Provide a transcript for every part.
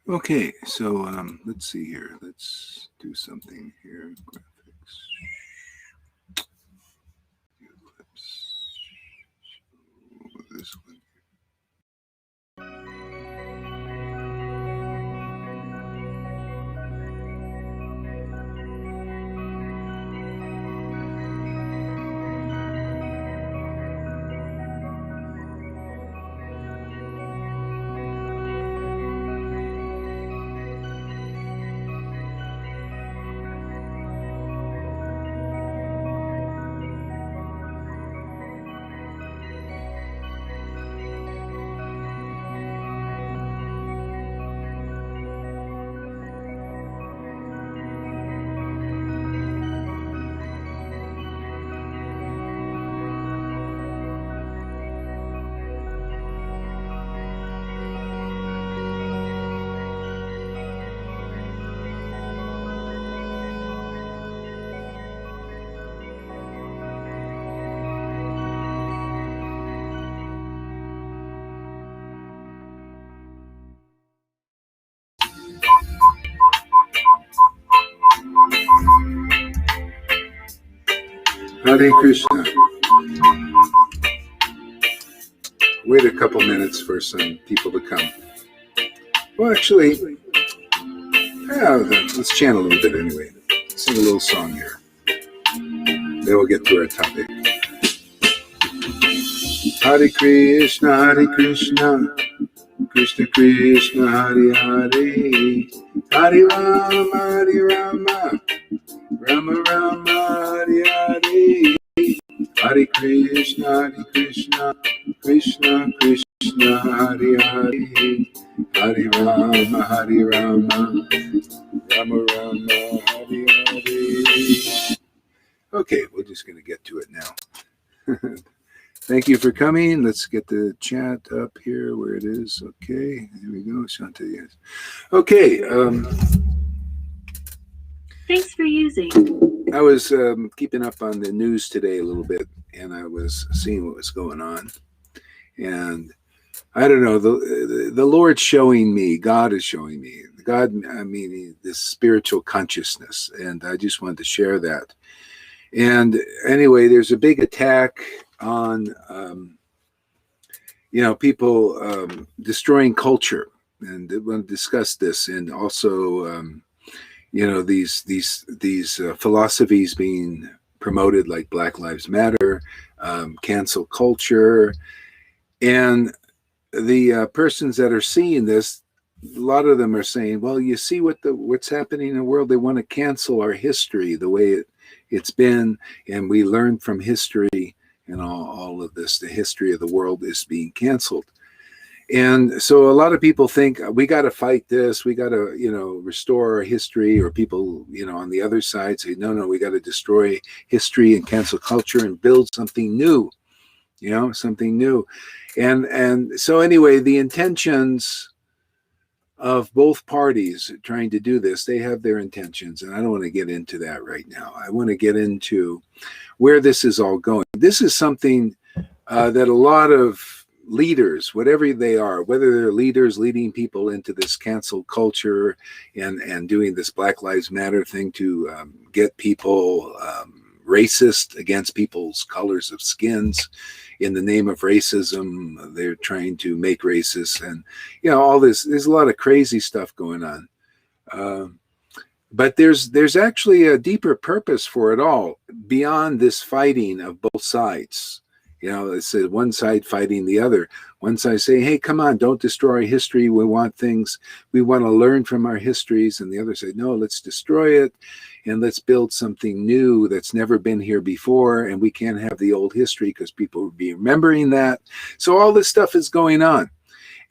Okay, so let's see here. Let's do something here. Graphics, clips. This one. Hare Krishna. Wait a couple minutes for some people to come. Well, actually, yeah, let's chant a little bit anyway. Sing a little song here. Then we'll get to our topic. Hare Krishna, Krishna Krishna, Hare Hare, Hare Rama, Rama Rama, Hare Hare. Hare Krishna, Krishna Krishna, Hare Hare, Hare Rama, Rama Rama, Hare Hare. Okay, we're just going to get to it now. Thank you for coming. Let's get the chat up here where it is. Okay, here we go. Shante, yes. Okay. Thanks for using. I was keeping up on the news today a little bit, and I was seeing what was going on. And I don't know, the Lord's showing me, God is showing me, God, I mean, this spiritual consciousness. And I just wanted to share that. And anyway, there's a big attack on, people destroying culture. And I want to discuss this. And also, these philosophies being promoted, like Black Lives Matter, cancel culture. And the persons that are seeing this, a lot of them are saying, well, you see what's happening in the world. They want to cancel our history the way it's been, and we learn from history and all of this. The history of the world is being canceled. And so a lot of people think we got to fight this. We got to, restore our history, or people, on the other side say, no, we got to destroy history and cancel culture and build something new, something new. And so anyway, the intentions of both parties trying to do this, they have their intentions. And I don't want to get into that right now. I want to get into where this is all going. This is something that a lot of leaders, whatever they are, whether they're leaders leading people into this cancel culture and doing this Black Lives Matter thing to get people racist against people's colors of skins in the name of racism. They're trying to make racist, and all this. There's a lot of crazy stuff going on, but there's actually a deeper purpose for it all beyond this fighting of both sides. It's one side fighting the other. One side saying, hey, come on, don't destroy history. We want to learn from our histories. And the other side, no, let's destroy it and let's build something new that's never been here before. And we can't have the old history because people will be remembering that. So all this stuff is going on.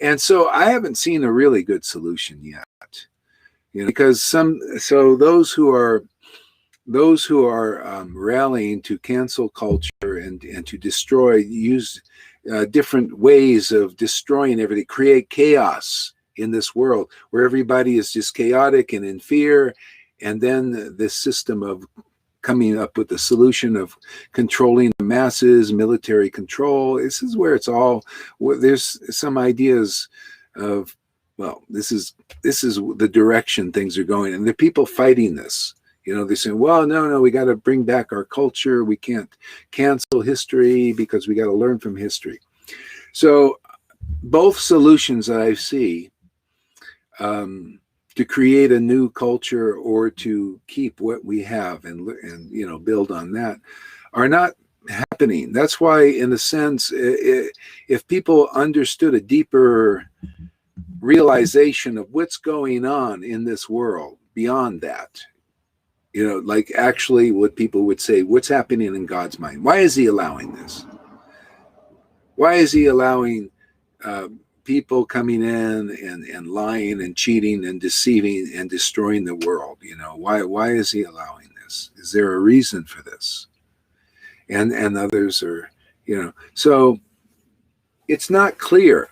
And so I haven't seen a really good solution yet. Because those who are rallying to cancel culture and to destroy, use different ways of destroying everything, create chaos in this world where everybody is just chaotic and in fear. And then this system of coming up with the solution of controlling the masses, military control. This is where it's all, there's some ideas of well, this is the direction things are going, and there are people fighting this. They're saying, well, no, we got to bring back our culture. We can't cancel history because we got to learn from history. So both solutions that I see, to create a new culture or to keep what we have and build on that, are not happening. That's why, in a sense, if people understood a deeper realization of what's going on in this world beyond that, like actually what people would say, what's happening in God's mind? Why is he allowing this? Why is he allowing uh, people coming in and lying and cheating and deceiving and destroying the world? Why is he allowing this? Is there a reason for this? And others are, so it's not clear.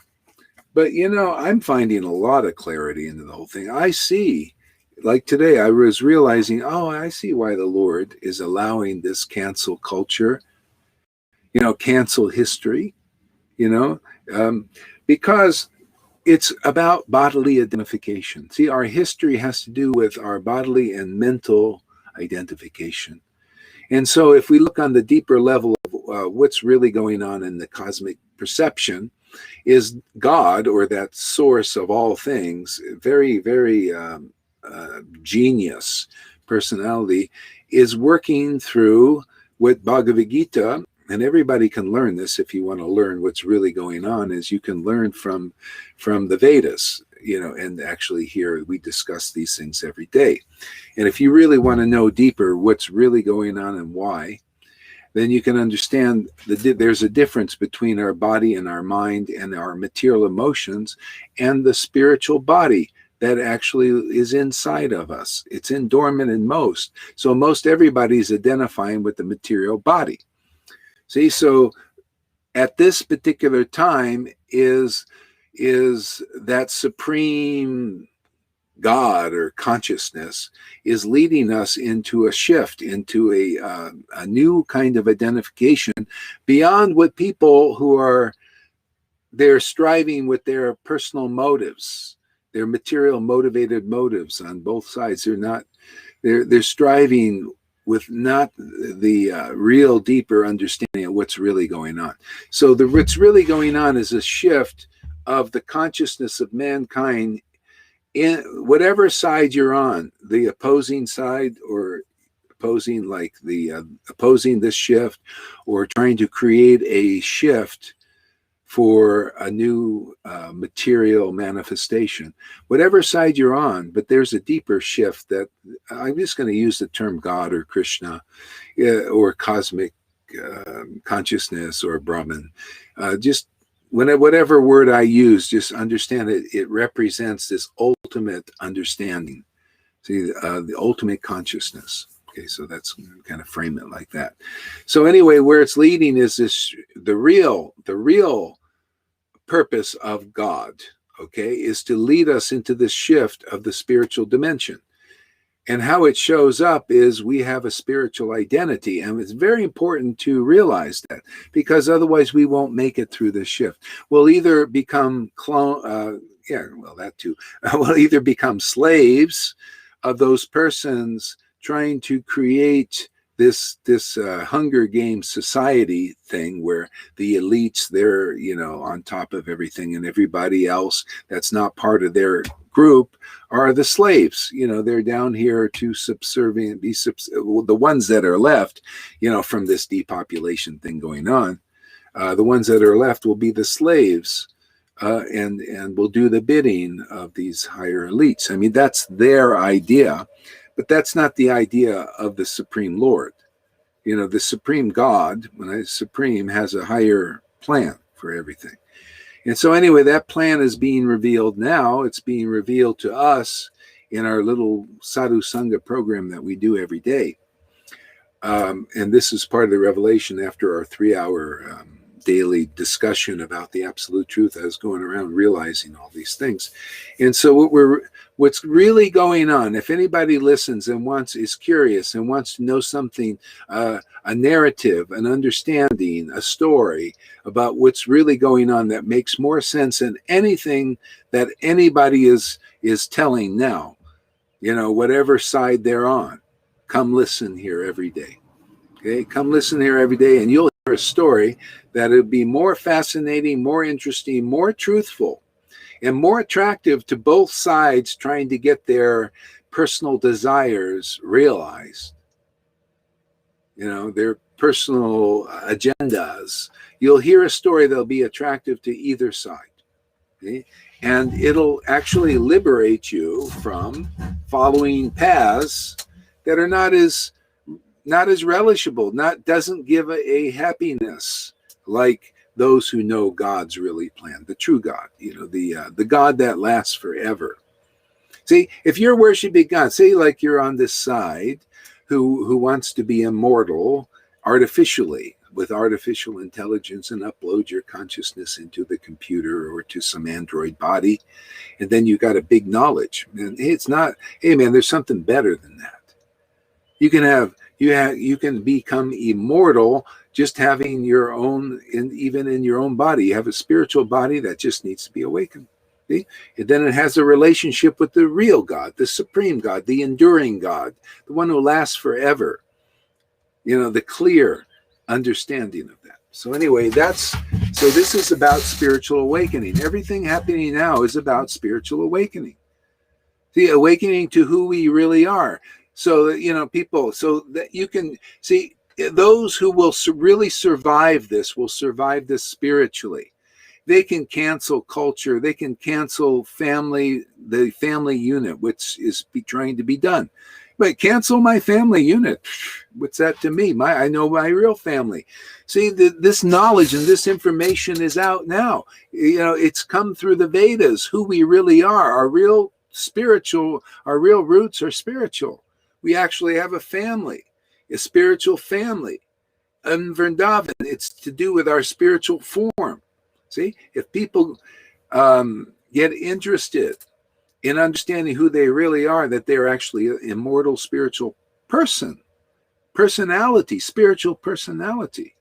But I'm finding a lot of clarity into the whole thing. I see, like today, I was realizing, oh, I see why the Lord is allowing this cancel culture, cancel history, you know, because it's about bodily identification. See, our history has to do with our bodily and mental identification. And so, if we look on the deeper level of what's really going on in the cosmic perception, is God, or that source of all things, very, very genius personality, is working through what Bhagavad Gita, and everybody can learn this. If you want to learn what's really going on, is you can learn from the Vedas, and actually here we discuss these things every day. And if you really want to know deeper what's really going on and why, then you can understand that there's a difference between our body and our mind and our material emotions and the spiritual body that actually is inside of us. It's in dormant in most. So most everybody's identifying with the material body. See, so at this particular time is that supreme God or consciousness is leading us into a shift, into a new kind of identification beyond what people who are, they're striving with their personal motives, their material motivated motives on both sides. They're striving with not the real deeper understanding of what's really going on. So what's really going on is a shift of the consciousness of mankind in whatever side you're on, the opposing side, or opposing like the opposing this shift, or trying to create a shift for a new material manifestation, whatever side you're on. But there's a deeper shift that I'm just going to use the term God or Krishna, or cosmic consciousness or Brahman. Just whatever word I use, just understand it represents this ultimate understanding. See, the ultimate consciousness. Okay, so that's kind of frame it like that. So anyway, where it's leading is the real purpose of God, okay, is to lead us into this shift of the spiritual dimension. And how it shows up is we have a spiritual identity. And it's very important to realize that, because otherwise we won't make it through this shift. We'll either become that too. We'll either become slaves of those persons trying to create this Hunger Games society thing, where the elites, they're on top of everything, and everybody else that's not part of their group are the slaves. They're down here to subservient, the ones that are left, from this depopulation thing going on. The ones that are left will be the slaves, and will do the bidding of these higher elites. I mean, that's their idea, but that's not the idea of the Supreme Lord. The Supreme God, when I supreme, has a higher plan for everything. And so anyway, that plan is being revealed now. It's being revealed to us in our little Sadhu Sangha program that we do every day. And this is part of the revelation after our 3-hour daily discussion about the absolute truth. I was going around realizing all these things. And so what's really going on, if anybody listens and is curious and wants to know something, a narrative, an understanding, a story about what's really going on that makes more sense than anything that anybody is telling now, whatever side they're on, come listen here every day. Okay, come listen here every day, and you'll hear a story that will be more fascinating, more interesting, more truthful, and more attractive to both sides trying to get their personal desires realized, their personal agendas. You'll hear a story that'll be attractive to either side. Okay? And it'll actually liberate you from following paths that are not as relishable, doesn't give a happiness like those who know God's really plan, the true God, the God that lasts forever. See, if you're worshiping God, say like you're on this side who wants to be immortal artificially with artificial intelligence and upload your consciousness into the computer or to some android body, and then you got a big knowledge. And it's not, hey man, there's something better than that. You can become immortal just having your own, even in your own body. You have a spiritual body that just needs to be awakened. See? And then it has a relationship with the real God, the supreme God, the enduring God, the one who lasts forever. The clear understanding of that. So anyway, this is about spiritual awakening. Everything happening now is about spiritual awakening. See, awakening to who we really are. So that, people, so that you can see those who will really survive this will survive this spiritually. They can cancel culture. They can cancel the family unit, which is trying to be done. But cancel my family unit. What's that to me? I know my real family. See, this knowledge and this information is out now. It's come through the Vedas, who we really are. Our real roots are spiritual. We actually have a family, a spiritual family. In Vrindavan, it's to do with our spiritual form. See, if people get interested in understanding who they really are, that they're actually an immortal spiritual personality, spiritual personality,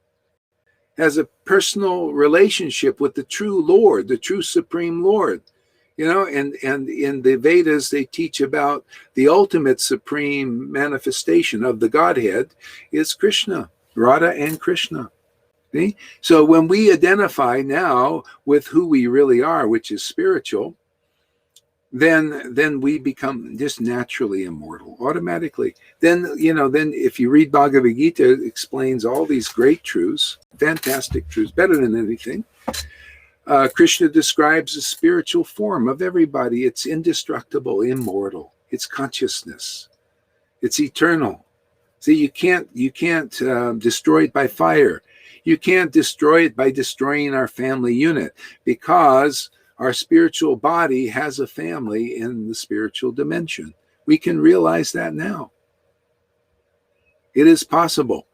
has a personal relationship with the true Lord, the true Supreme Lord. And in the Vedas, they teach about the ultimate supreme manifestation of the Godhead is Krishna, Radha and Krishna. See? So when we identify now with who we really are, which is spiritual, then we become just naturally immortal automatically. Then if you read Bhagavad Gita, it explains all these great truths, fantastic truths, better than anything. Krishna describes the spiritual form of everybody. It's indestructible, immortal. It's consciousness. It's eternal. See, you can't destroy it by fire. You can't destroy it by destroying our family unit, because our spiritual body has a family in the spiritual dimension. We can realize that now. It is possible.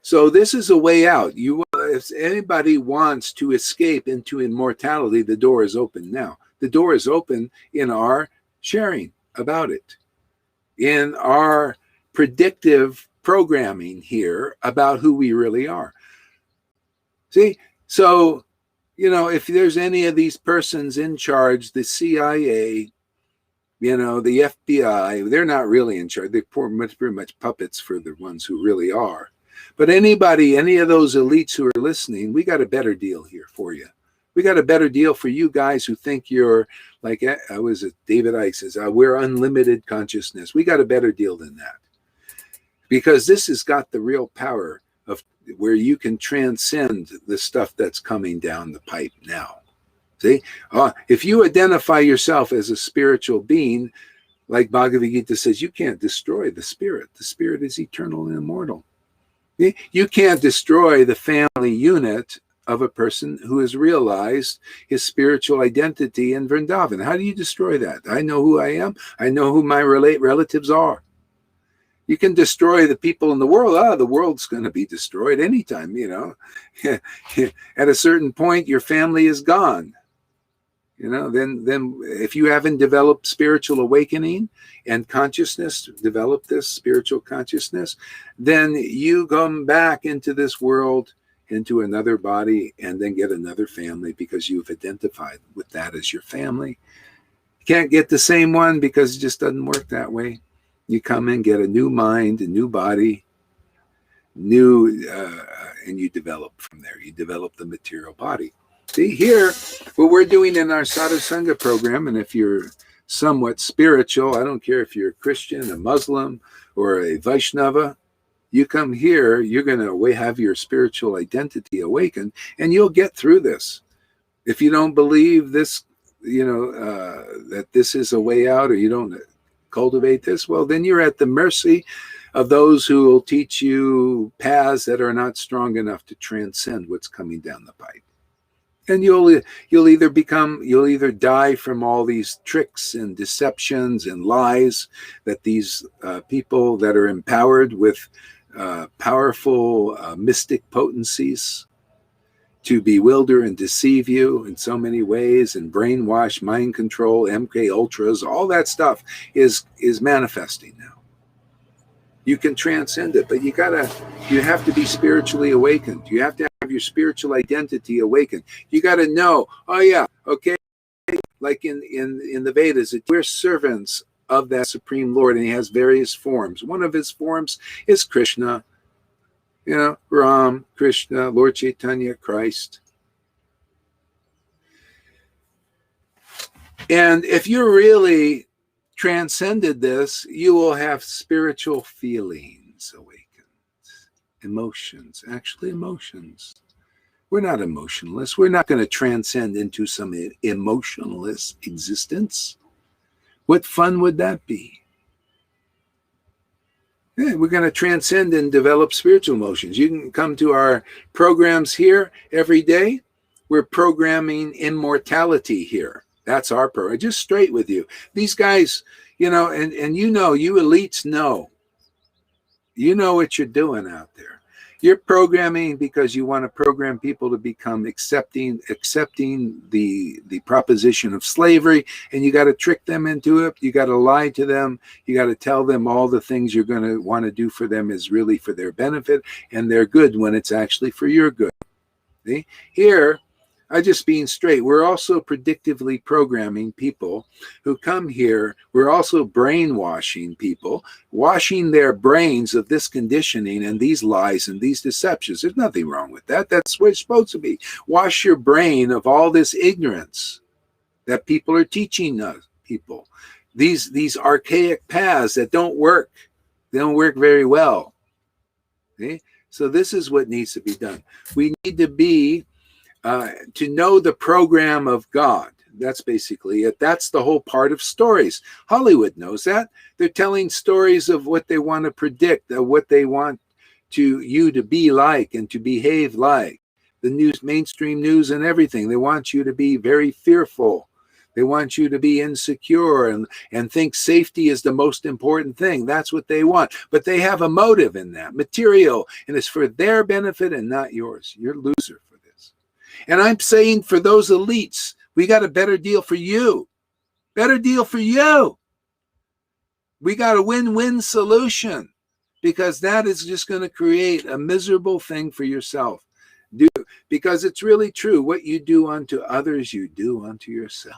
So this is a way out. If anybody wants to escape into immortality, the door is open now. The door is open in our sharing about it, in our predictive programming here about who we really are. See, so, if there's any of these persons in charge, the CIA, the FBI, they're not really in charge. They're pretty much puppets for the ones who really are. But any of those elites who are listening, we got a better deal here for you. We got a better deal for you guys who think you're like, David Icke says, we're unlimited consciousness. We got a better deal than that. Because this has got the real power of where you can transcend the stuff that's coming down the pipe now. See, if you identify yourself as a spiritual being, like Bhagavad Gita says, you can't destroy the spirit. The spirit is eternal and immortal. See? You can't destroy the family unit of a person who has realized his spiritual identity in Vrindavan. How do you destroy that? I know who I am. I know who my relatives are. You can destroy the people in the world. The world's going to be destroyed anytime, At a certain point, your family is gone. Then if you haven't developed spiritual awakening and consciousness, develop this spiritual consciousness, then you come back into this world, into another body, and then get another family because you've identified with that as your family. You can't get the same one because it just doesn't work that way. You come and get a new mind, a new body, and you develop from there. You develop the material body. See here, what we're doing in our Sadhusanga program, and if you're somewhat spiritual, I don't care if you're a Christian, a Muslim, or a Vaishnava, you come here, you're going to have your spiritual identity awakened, and you'll get through this. If you don't believe this, that this is a way out, or you don't cultivate this, well, then you're at the mercy of those who will teach you paths that are not strong enough to transcend what's coming down the pipe. And you'll either die from all these tricks and deceptions and lies that these people that are empowered with powerful mystic potencies to bewilder and deceive you in so many ways, and brainwash, mind control, MK Ultras, all that stuff is manifesting now. You can transcend it, but you have to be spiritually awakened. You have to have your spiritual identity awakened. You got to know, like in the Vedas, we're servants of that Supreme Lord, and he has various forms. One of his forms is Krishna, Ram, Krishna, Lord Chaitanya, Christ. And if you're really transcended this, you will have spiritual feelings awakened, emotions. We're not emotionless. We're not going to transcend into some emotionless existence. What fun would that be? Yeah, we're going to transcend and develop spiritual emotions. You can come to our programs here every day. We're programming immortality here. That's our program. Just straight with you. These guys, you elites know. You know what you're doing out there. You're programming because you want to program people to become accepting the proposition of slavery, and you got to trick them into it. You got to lie to them. You got to tell them all the things you're going to want to do for them is really for their benefit, and they're good when it's actually for your good. See? Here, I just being straight. We're also predictively programming people who come here. We're also brainwashing people, washing their brains of this conditioning and these lies and these deceptions. There's nothing wrong with that. That's what it's supposed to be. Wash your brain of all this ignorance that people are teaching us, people. These archaic paths that don't work. They don't work very well. Okay? So this is what needs to be done. We need to be to know the program of God. That's basically it. That's the whole part of stories. Hollywood knows that. They're telling stories of what they want to predict, of what they want you to be like and to behave like. The mainstream news and everything. They want you to be very fearful. They want you to be insecure and think safety is the most important thing. That's what they want. But they have a motive in that, material, and it's for their benefit and not yours. You're a loser for this. And I'm saying for those elites, we got a better deal for you. Better deal for you. We got a win-win solution, because that is just going to create a miserable thing for yourself. Because it's really true. What you do unto others, you do unto yourself.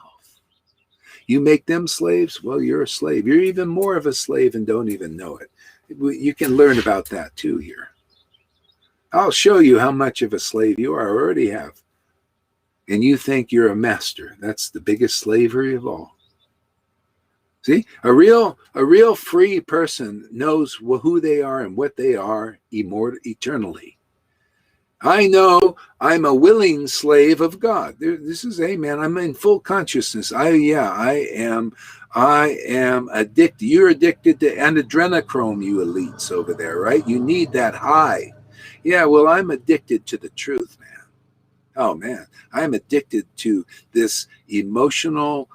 You make them slaves, well, you're a slave. You're even more of a slave and don't even know it. You can learn about that too here. I'll show you how much of a slave you are, already have. And you think you're a master. That's the biggest slavery of all. See, a real free person knows who they are and what they are eternally. I know I'm a willing slave of God. This is, hey man, I'm in full consciousness. I am addicted. You're addicted to adrenochrome, you elites over there, right? You need that high. Yeah, well, I'm addicted to the truth, man. Oh man, I'm addicted to this emotional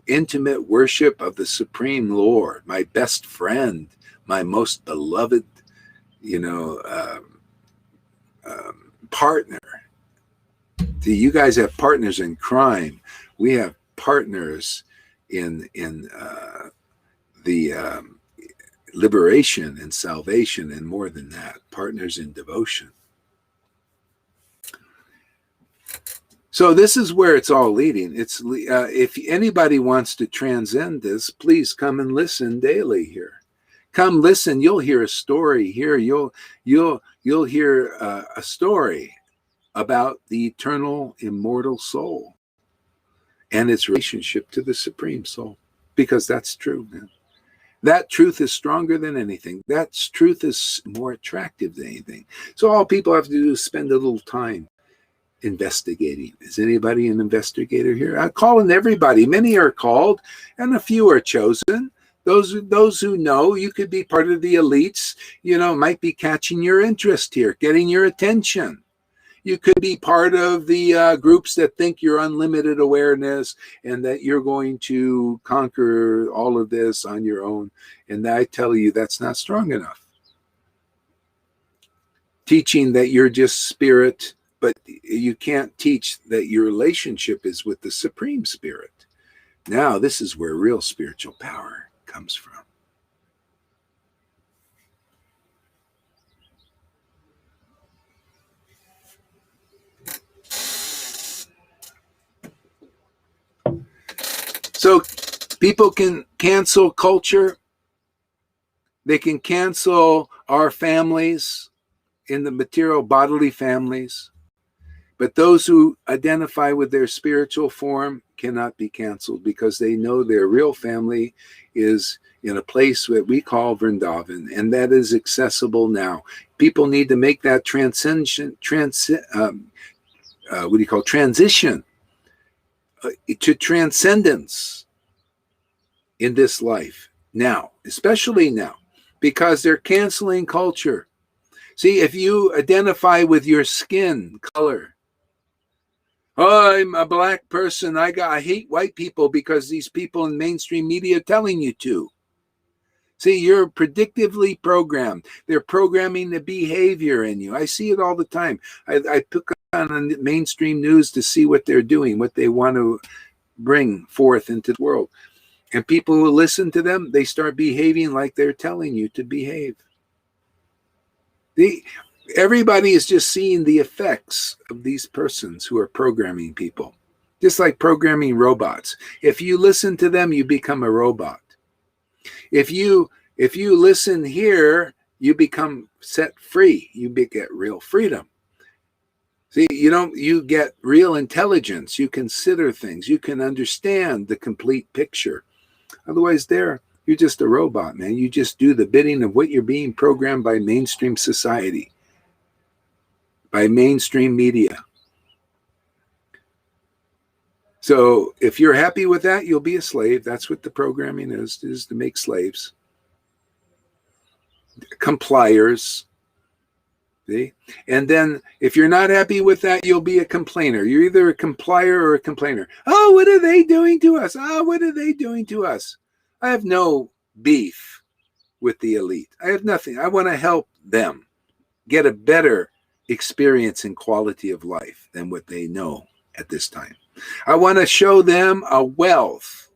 intimate worship of the Supreme Lord, my best friend, my most beloved, partner. See, you guys have partners in crime. We have partners in the liberation and salvation, and more than that, partners in devotion. So this is where it's all leading. It's if anybody wants to transcend this, please come and listen daily here. Come listen. You'll hear a story here. You'll hear a story about the eternal, immortal soul and its relationship to the Supreme Soul, because that's true, man. That truth is stronger than anything. That truth is more attractive than anything. So all people have to do is spend a little time investigating. Is anybody an investigator here? I'm calling everybody. Many are called, and a few are chosen. Those who know, you could be part of the elites, might be catching your interest here, getting your attention. You could be part of the groups that think you're unlimited awareness and that you're going to conquer all of this on your own. And I tell you, that's not strong enough. Teaching that you're just spirit, but you can't teach that your relationship is with the Supreme Spirit. Now, this is where real spiritual power comes from. So people can cancel culture. They can cancel our families in the material bodily families. But those who identify with their spiritual form cannot be canceled, because they know their real family is in a place that we call Vrindavan, and that is accessible now. People need to make that transition to transcendence in this life now, especially now, because they're canceling culture. See, if you identify with your skin color, oh, I'm a black person, I hate white people because these people in mainstream media are telling you to. See, you're predictively programmed. They're programming the behavior in you. I see it all the time. I pick on the mainstream news to see what they're doing, what they want to bring forth into the world. And people who listen to them, they start behaving like they're telling you to behave. Everybody is just seeing the effects of these persons who are programming people, just like programming robots. If you listen to them, you become a robot. If you listen here, you become set free. You get real freedom. See, you get real intelligence. You consider things. You can understand the complete picture. Otherwise, you're just a robot, man. You just do the bidding of what you're being programmed by mainstream society, by mainstream media. So if you're happy with that, you'll be a slave. That's what the programming is to make slaves. Compliers. See? And then if you're not happy with that, you'll be a complainer. You're either a complier or a complainer. Oh, what are they doing to us? Oh, what are they doing to us? I have no beef with the elite. I have nothing. I want to help them get a better experience and quality of life than what they know at this time. I want to show them a wealth.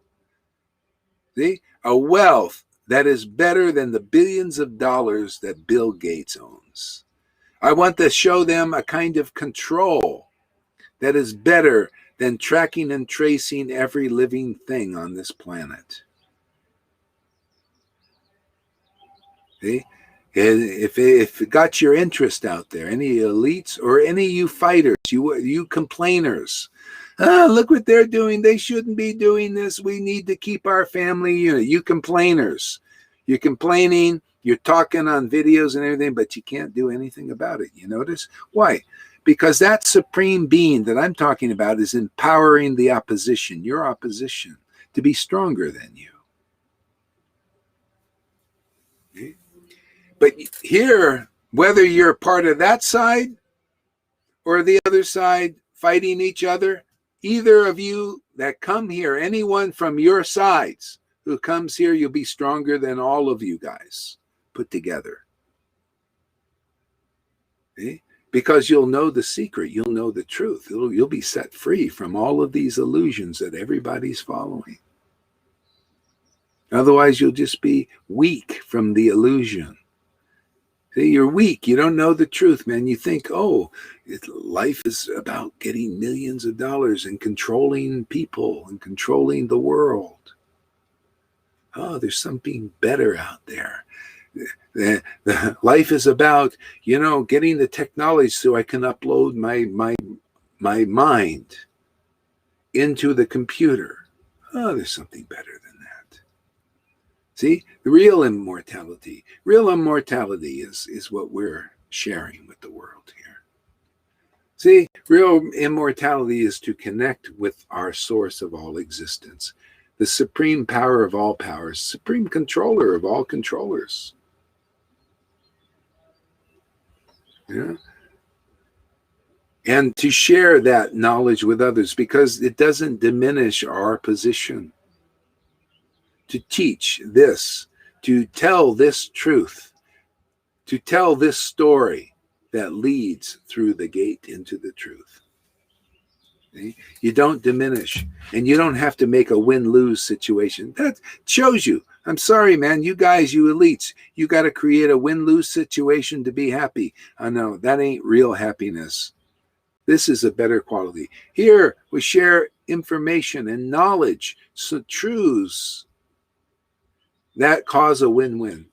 See? A wealth that is better than the billions of dollars that Bill Gates owns. I want to show them a kind of control that is better than tracking and tracing every living thing on this planet. See? If it got your interest out there, any elites or any you fighters, you complainers, look what they're doing. They shouldn't be doing this. We need to keep our family unit. You complainers, you're complaining. You're talking on videos and everything, but you can't do anything about it. You notice? Why? Because that supreme being that I'm talking about is empowering the opposition, your opposition, to be stronger than you. Okay? But here, whether you're part of that side or the other side fighting each other, Either of you that come here, anyone from your sides who comes here, you'll be stronger than all of you guys put together. Okay? Because you'll know the secret, you'll know the truth. You'll be set free from all of these illusions that everybody's following. Otherwise, you'll just be weak from the illusion. See, you're weak. You don't know the truth, man. You think, oh, life is about getting millions of dollars and controlling people and controlling the world. Oh, there's something better out there. Life is about, getting the technology so I can upload my mind into the computer. Oh, there's something better than that. See, the real immortality is what we're sharing with the world here. See, real immortality is to connect with our source of all existence, the supreme power of all powers, supreme controller of all controllers. Yeah. And to share that knowledge with others, because it doesn't diminish our position. To teach this, to tell this truth, to tell this story that leads through the gate into the truth. Okay? You don't diminish, and you don't have to make a win-lose situation. That shows you. I'm sorry, man. You guys, you elites, you got to create a win-lose situation to be happy. I know that ain't real happiness. This is a better quality. Here we share information and knowledge, so truths that cause a win-win.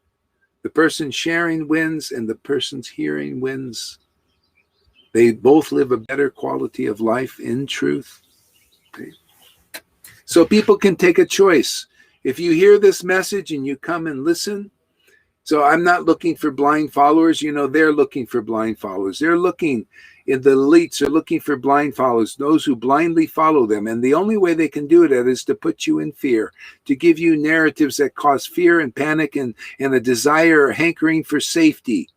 The person sharing wins and the person's hearing wins. They both live a better quality of life in truth. Okay? So people can take a choice. If you hear this message and you come and listen, so I'm not looking for blind followers. They're looking for blind followers. The elites are looking for blind followers, those who blindly follow them. And the only way they can do that is to put you in fear, to give you narratives that cause fear and panic and a desire or hankering for safety.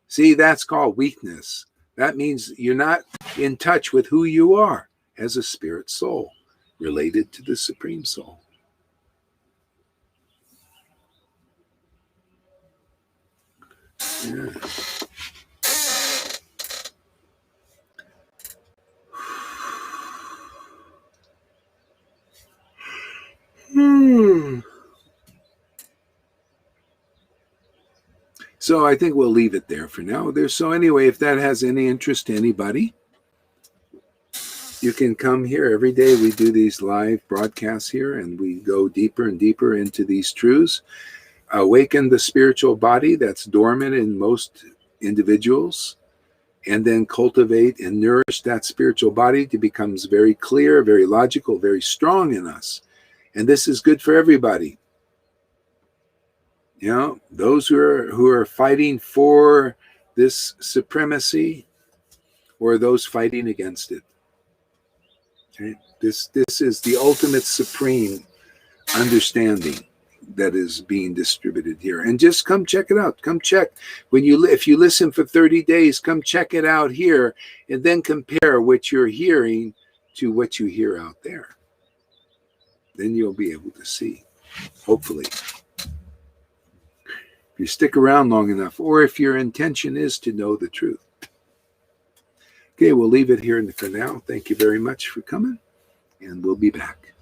See, that's called weakness. That means you're not in touch with who you are as a spirit soul related to the Supreme Soul. Yeah. So I think we'll leave it there for now. So anyway, if that has any interest to anybody, you can come here every day. We do these live broadcasts here, and we go deeper and deeper into these truths. Awaken the spiritual body that's dormant in most individuals, and then cultivate and nourish that spiritual body to become very clear, very logical, very strong in us. And this is good for everybody. Those who are fighting for this supremacy, or those fighting against it. Okay? This is the ultimate supreme understanding that is being distributed here. And just come check it out. Come check. If you listen for 30 days, come check it out here, and then compare what you're hearing to what you hear out there. Then you'll be able to see, hopefully. If you stick around long enough, or if your intention is to know the truth. Okay, we'll leave it here for now. Thank you very much for coming, and we'll be back.